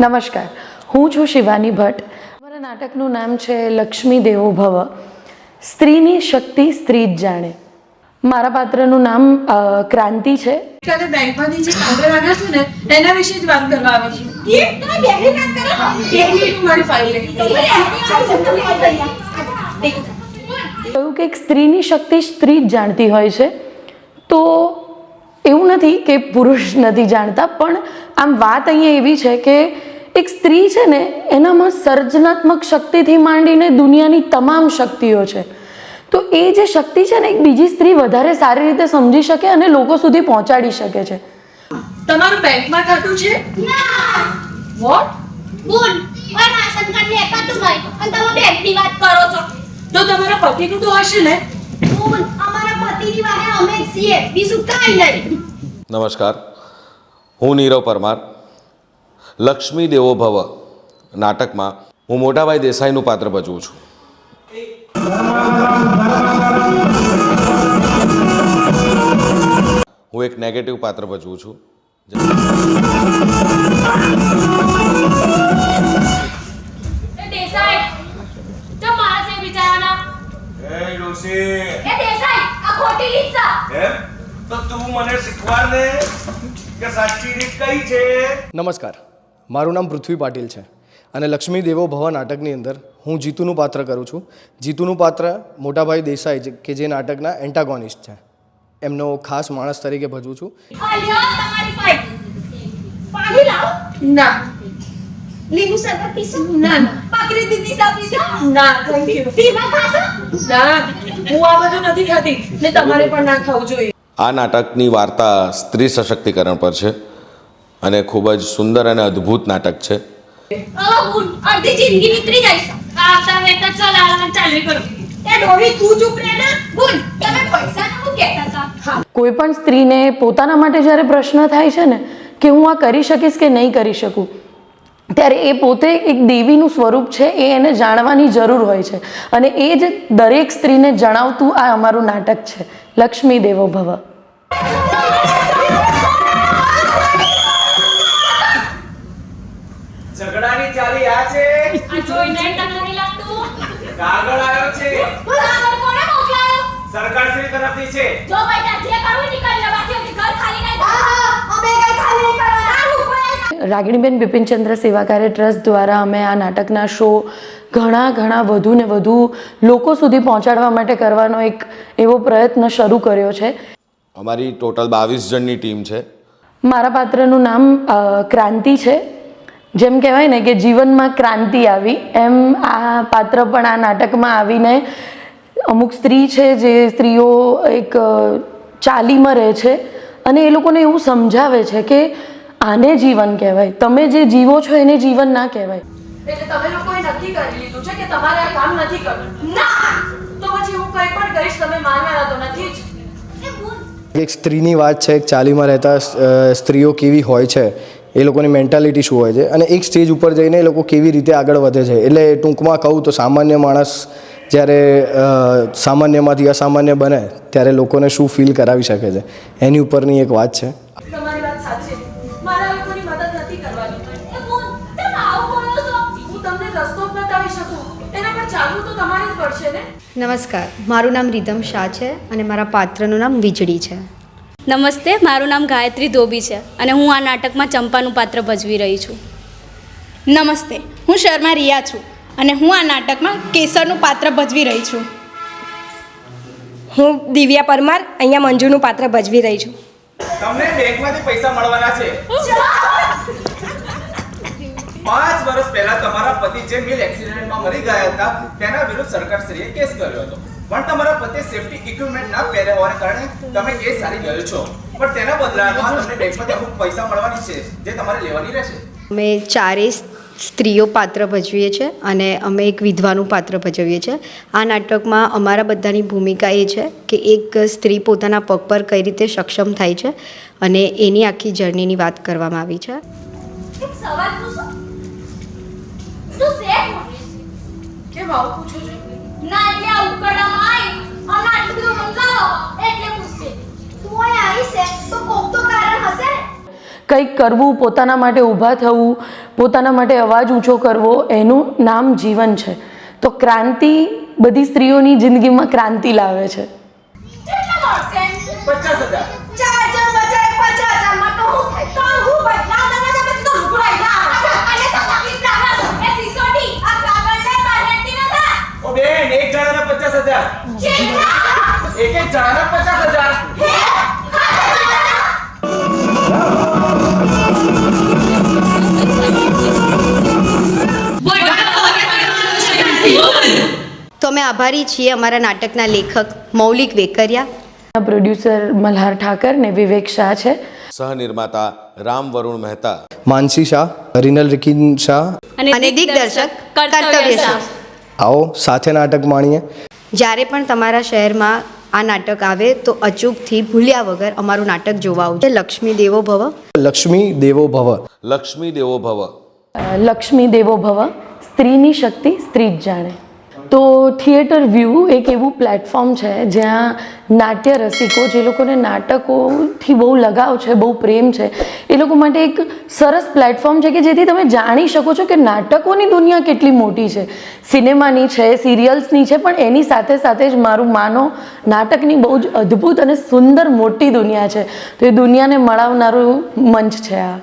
નમસ્કાર, હું છું શિવાની ભટ્ટ. મારા નાટકનું નામ છે લક્ષ્મી દેવો ભવ. સ્ત્રીની શક્તિ સ્ત્રી જ જાણે. મારા પાત્રનું નામ ક્રાંતિ છે. કાલે બેંકમાંથી જે કાગળ આવ્યા છે ને એના વિશે જ વાત કરવા આવી છું. તમે બેંકની વાત કરો? એક મિનિટ મારી ફાઇલ લઈ. કહ્યું કે એક સ્ત્રીની શક્તિ સ્ત્રી જ જાણતી હોય છે. તો એવું નથી કે પુરુષ નથી જાણતા, પણ આમ વાત અહીંયા એવી છે કે એક સ્ત્રી છે ને એનામાં સર્જનાત્મક શક્તિથી માંડીને દુનિયાની તમામ શક્તિઓ છે. તો એ જે શક્તિ છે ને એક બીજી સ્ત્રી વધારે સારી રીતે સમજી શકે અને લોકો સુધી પહોંચાડી શકે છે. તમારું બેંકમાં ખાતું છે? ના. વોટ? બોલ. ઓય રાશન કાર્ડ લેખાતું નહીં અને તમે બેંકની વાત કરો છો. તો તમારા પતિનું તો હશે ને? બોલ. અમારા પતિની વાહે અમે જ છીએ, બીજું કાંઈ નહીં. નમસ્કાર, હું નીરવ પરમાર. લક્ષ્મી દેવો ભવ નાટકમાં હું મોટાભાઈ દેસાઈનું પાત્ર ભજવું છું. હું એક નેગેટિવ પાત્ર ભજવું છું. દેસાઈ તો મારા સે વિચારના એ ડોસી એ દેસાઈ આ ખોટી રીત છે. એમ તો તું મને શીખવાડ દે કે સાચી રીત કઈ છે. નમસ્કાર, મારું નામ પૃથ્વી પાટીલ છે અને લક્ષ્મી દેવો ભવ નાટકની અંદર હું જીતુનું પાત્ર કરું છું. જીતુનું પાત્ર મોટાભાઈ દેસાઈ કે જે નાટકના એન્ટાગોનિસ્ટ છે, એમનો ખાસ માણસ તરીકે ભજવું છું. અલ્યો તમારી ફાઈટ. પાણી લાવ. ના. લીંબુ શરબત પીશો? ના. બકરી દૂધની ચા પીશો? ના, થેન્ક યુ. પીવા ખાશો? ના, હું આ બધું નથી ખાતી ને તમારે પણ ના ખાવું જોઈએ. આ નાટકની વાર્તા સ્ત્રી સશક્તિકરણ પર છે અને ખૂબ જ સુંદર અને અદ્ભુત નાટક છે. હવે બોલ. અડધી જિંદગી નીકળી જાય છે. આવતા વેતા ચલ આલામાં ચાલુ કરો. એ ડોહી તું ચૂપ રહે ને. બોલ. તમે પૈસા નું કહેતા હતા? કોઈ પણ સ્ત્રીને પોતાના માટે જ્યારે પ્રશ્ન થાય છે ને કે હું આ કરી શકીશ કે નહીં કરી શકું, ત્યારે એ પોતે એક દેવીનું સ્વરૂપ છે, એ એને જાણવાની જરૂર હોય છે. અને એ જ દરેક સ્ત્રીને જણાવતું આ અમારું નાટક છે લક્ષ્મી દેવો ભવ. ઝઘડાની ચાલી આ છે. આ જોઈ નહીં તમને નહીં લાગતું? કાગળ આવ્યો છે. બરાબર કોણે મોકલાયો? સરકારશ્રી તરફથી છે. જો બેટા જે કરવું નીકળી લે, બાકી ઘર ખાલી નહીં. હા અમે કઈ ખાલી નહીં કરવાના. રાગીણીબેન બિપિનચંદ્ર સેવા કાર્ય ટ્રસ્ટ દ્વારા અમે આ નાટકના શો ઘણા વધુ ને વધુ લોકો સુધી પહોંચાડવા માટે કરવાનો એક એવો પ્રયત્ન શરૂ કર્યો છે. અમારી ટોટલ 22 જણની ટીમ છે. મારા પાત્રનું નામ ક્રાંતિ છે. જેમ કહેવાય ને કે જીવનમાં ક્રાંતિ આવી, એમ આ પાત્ર પણ આ નાટકમાં આવીને અમુક સ્ત્રી છે જે સ્ત્રીઓ એક ચાલીમાં રહે છે અને એ લોકોને એવું સમજાવે છે કે આને જીવન કહેવાય, તમે જે જીવો છો એને જીવન ના કહેવાય. એટલે તમે લોકોએ નક્કી કરી લીધું છે કે તમારે આ કામ નથી કરવું. ના. તો પછી હું કંઈ પણ કરીશ, તમે માનવાના તો નથી જ. એ બોલ. એક સ્ત્રીની વાત છે, એક ચાલીમાં રહેતા સ્ત્રીઓ કેવી હોય છે, એ લોકોની મેન્ટાલિટી શું હોય છે અને એક સ્ટેજ ઉપર જઈને એ લોકો કેવી રીતે આગળ વધે છે. એટલે ટૂંકમાં કહું તો સામાન્ય માણસ જ્યારે સામાન્યમાંથી અસામાન્ય બને ત્યારે લોકોને શું ફીલ કરાવી શકે છે એની ઉપરની એક વાત છે. તમારી વાત સાચી છે. મારા લોકોની મદદ નથી કરવાની. એ બોલ. તમે આવું બોલો છો? હું તમને રસ્તો જ બતાવી શકું, એના પર ચાલવું તો તમારે જ પડશે ને. નમસ્કાર, મારું નામ રીધમ શાહ છે અને મારા પાત્રનું નામ વીજળી છે. નમસ્તે, મારું નામ ગાયત્રી ધોબી છે અને હું આ નાટકમાં ચંપાનું પાત્ર ભજવી રહી છું. નમસ્તે, હું શર્મા રિયા છું અને હું આ નાટકમાં કેસરનું પાત્ર ભજવી રહી છું. હું દિવ્યા પરમાર અહીંયા મંજુનું પાત્ર ભજવી રહી છું. તમને બેંકમાંથી પૈસા મળવાના છે. 5 વર્ષ પહેલા તમારા પતિ જે મિલ એક્સિડન્ટમાં મરી ગયા હતા તેના વિરુદ્ધ સરકારશ્રીએ કેસ કર્યો હતો, પણ તમારા પતિએ સેફટી ઇક્વિપમેન્ટ ના પહેર્યા હોવાને કારણે તમે કેસ હારી ગયો છો. પણ તેના બદલામાં તમને બેંકમાંથી અમુક પૈસા મળવાની છે જે તમારે લેવાની રહેશે. અમે ચારેય સ્ત્રીઓ પાત્ર ભજવીએ છીએ અને અમે એક વિધવાનું પાત્ર ભજવીએ છીએ. આ નાટકમાં અમારા બધાની ભૂમિકા એ છે કે એક સ્ત્રી પોતાના પગ પર કઈ રીતે સક્ષમ થાય છે અને એની આખી જર્નીની વાત કરવામાં આવી છે. એક સવાલ પૂછો? તું શેઠ મને કેમ આવું પૂછો છો? ના એટલે આ ઉકળામાં આવી અને આટલું બધું સમજાવો એટલે પૂછશે. તું અહીં આવી છે તો કોક તો કારણ હશે ને. કંઈક કરવું, પોતાના માટે ઊભા થવું, પોતાના માટે અવાજ ઊંચો કરવો, એનું નામ જીવન છે. તો ક્રાંતિ બધી સ્ત્રીઓની જિંદગીમાં ક્રાંતિ લાવે છે. 50,000. ઓ બેન, એક જણાના 50,000. એક જણાના 50,000. તો અમે આભારી છીએ અમારા નાટકના લેખક મૌલિક વેકરિયા, પ્રોડ્યુસર મલ્હાર ઠાકર ને વિવેક શાહ છે. સહનિર્માતા રામ વરુણ મહેતા, માનસી શાહ, રિનલ રિકિન શાહ. અને દિગ્દર્શક કર્તવ્ય શાહ. આવો સાથે નાટક માણીએ. જ્યારે પણ તમારા શહેરમાં આ નાટક આવે તો અચૂકથી ભૂલ્યા વગર અમારું નાટક જોવા આવજો. લક્ષ્મી દેવો ભવ. લક્ષ્મી દેવો ભવ. લક્ષ્મી દેવો ભવ. લક્ષ્મી દેવો ભવ, સ્ત્રીની શક્તિ સ્ત્રી જ જાણે. તો થિયેટર વ્યૂ એક એવું પ્લેટફોર્મ છે જ્યાં નાટ્ય રસિકો, જે લોકોને નાટકોથી બહુ લગાવ છે, બહુ પ્રેમ છે, એ લોકો માટે એક સરસ પ્લેટફોર્મ છે કે જેથી તમે જાણી શકો છો કે નાટકોની દુનિયા કેટલી મોટી છે. સિનેમાની છે, સિરિયલ્સની છે, પણ એની સાથે સાથે જ મારું માનો નાટકની બહુ જ અદ્ભુત અને સુંદર મોટી દુનિયા છે. તો એ દુનિયાને મળાવનારું મંચ છે આ.